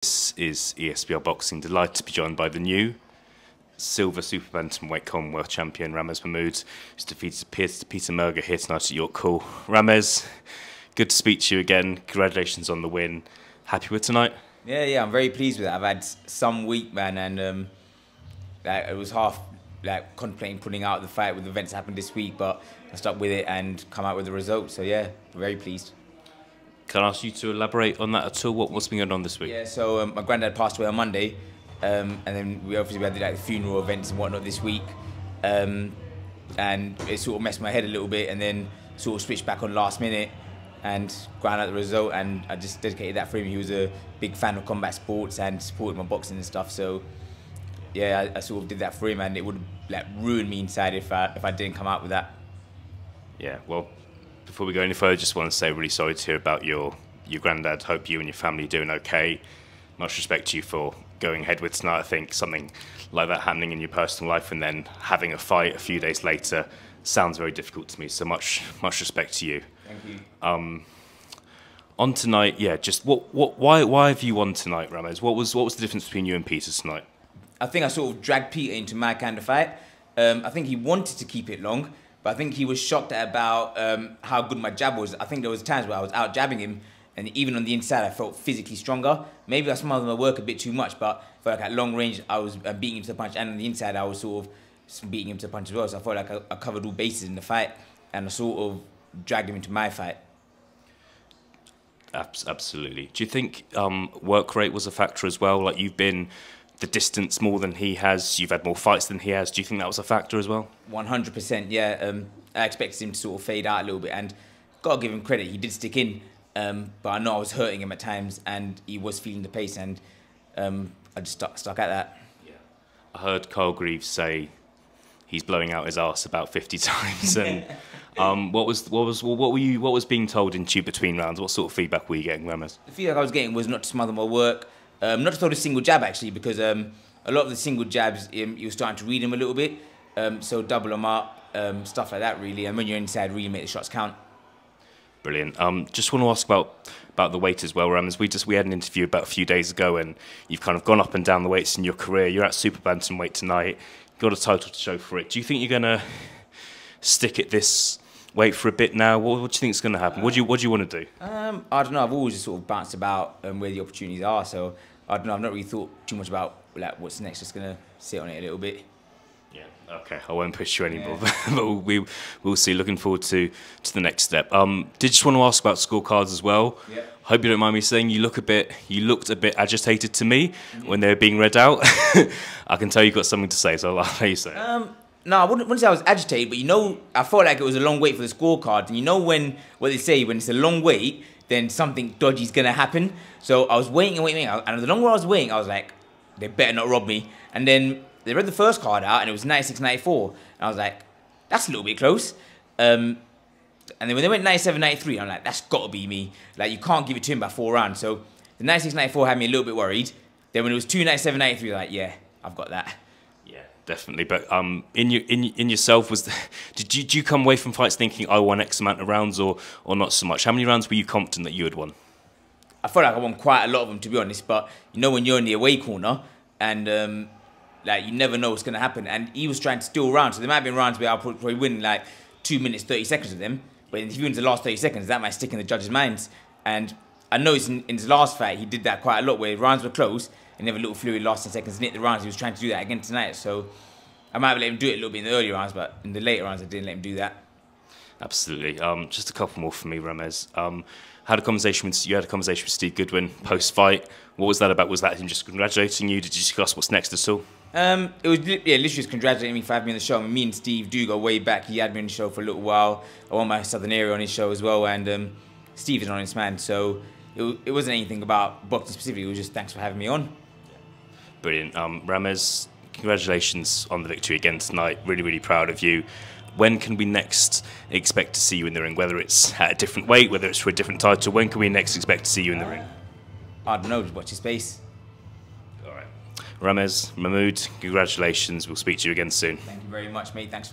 This is ESBR Boxing. Delighted to be joined by the new silver super bantamweight commonwealth champion Ramez Mahmood, who's defeated Peter Merger here tonight at York Hall. Ramez, good to speak to you again. Congratulations on the win. Happy with tonight? Yeah, I'm very pleased with it. I've had some week, man, and it was half contemplating pulling out the fight with events that happened this week, but I stuck with it and come out with the result. So yeah, very pleased. Can I ask you to elaborate on that at all? What's been going on this week? Yeah, so my granddad passed away on Monday, and then we obviously had the funeral events and whatnot this week, and it sort of messed my head a little bit, and then sort of switched back on last minute and ground out the result, and I just dedicated that for him. He was a big fan of combat sports and supported my boxing and stuff, so yeah, I sort of did that for him, and it would ruin me inside if I didn't come out with that. Yeah, well, before we go any further, just want to say really sorry to hear about your granddad. Hope you and your family are doing okay. Much respect to you for going ahead with tonight. I think something like that happening in your personal life and then having a fight a few days later sounds very difficult to me. So much respect to you. Thank you. On tonight, yeah. Just why have you won tonight, Ramez? What was the difference between you and Peter tonight? I think I sort of dragged Peter into my kind of fight. I think he wanted to keep it long, but I think he was shocked at about how good my jab was. I think there was times where I was out jabbing him, and even on the inside, I felt physically stronger. Maybe I smothered my work a bit too much, but I felt like at long range, I was beating him to the punch, and on the inside, I was sort of beating him to the punch as well. So I felt like I covered all bases in the fight, and I sort of dragged him into my fight. Absolutely. Do you think work rate was a factor as well? Like, you've been the distance more than he has, you've had more fights than he has. Do you think that was a factor as well? 100%, yeah. I expected him to sort of fade out a little bit, and got to give him credit, he did stick in, but I know I was hurting him at times, and he was feeling the pace, and I just stuck at that. Yeah. I heard Kyle Greaves say he's blowing out his arse about 50 times, and what was being told in you between rounds? What sort of feedback were you getting, Ramez? The feedback I was getting was not to smother my work, not to throw the single jab actually, because a lot of the single jabs, you were starting to read them a little bit, so double them up, stuff like that really, and when you're inside, really make the shots count. Brilliant. Just want to ask about the weight as well, Ramez. We had an interview about a few days ago, and you've kind of gone up and down the weights in your career. You're at super bantamweight tonight. Got a title to show for it. Do you think you're gonna stick at this weight for a bit now? What do you think is going to happen? What do you want to do? I don't know. I've always just sort of bounced about where the opportunities are. So I don't know. I've not really thought too much about what's next. Just gonna sit on it a little bit. Yeah. Okay. I won't push you anymore, but we'll see. Looking forward to the next step. Did just want to ask about scorecards as well. Yeah. Hope you don't mind me saying you looked a bit agitated to me when they were being read out. I can tell you've got something to say, so I'll let you say it. No, I wouldn't say I was agitated, but you know, I felt like it was a long wait for the scorecard. And you know what they say, when it's a long wait, then something dodgy is going to happen. So I was waiting and waiting. And the longer I was waiting, I was like, they better not rob me. And then they read the first card out, and it was 96-94. And I was like, that's a little bit close. And then when they went 97-93, I'm like, that's got to be me. Like, you can't give it to him by 4 rounds. So the 96-94 had me a little bit worried. Then when it was 2 97-93, like, yeah, I've got that. Definitely, but in yourself, did you come away from fights thinking I won X amount of rounds or not so much? How many rounds were you confident that you had won? I felt like I won quite a lot of them, to be honest. But you know, when you're in the away corner and like, you never know what's going to happen. And he was trying to steal rounds, so there might have been rounds where I'll probably win like 2 minutes 30 seconds of them. But if you win the last 30 seconds, that might stick in the judges' minds. And I noticed in his last fight, he did that quite a lot, where rounds were close. And have a little fluid last 10 seconds and hit the rounds. He was trying to do that again tonight. So I might have let him do it a little bit in the early rounds, but in the later rounds, I didn't let him do that. Absolutely. Just a couple more for me, Ramez. You had a conversation with Steve Goodwin post-fight. What was that about? Was that him just congratulating you? Did you discuss what's next at all? It was literally just congratulating me for having me on the show. I mean, me and Steve do go way back. He had me on the show for a little while. I won my Southern area on his show as well, and Steve is an honest man. So it wasn't anything about boxing specifically. It was just thanks for having me on. Brilliant. Ramez, congratulations on the victory again tonight. Really, really proud of you. When can we next expect to see you in the ring? Whether it's at a different weight, whether it's for a different title, when can we next expect to see you in the ring? I don't know, just watch your space. All right. Ramez Mahmood, congratulations. We'll speak to you again soon. Thank you very much, mate. Thanks.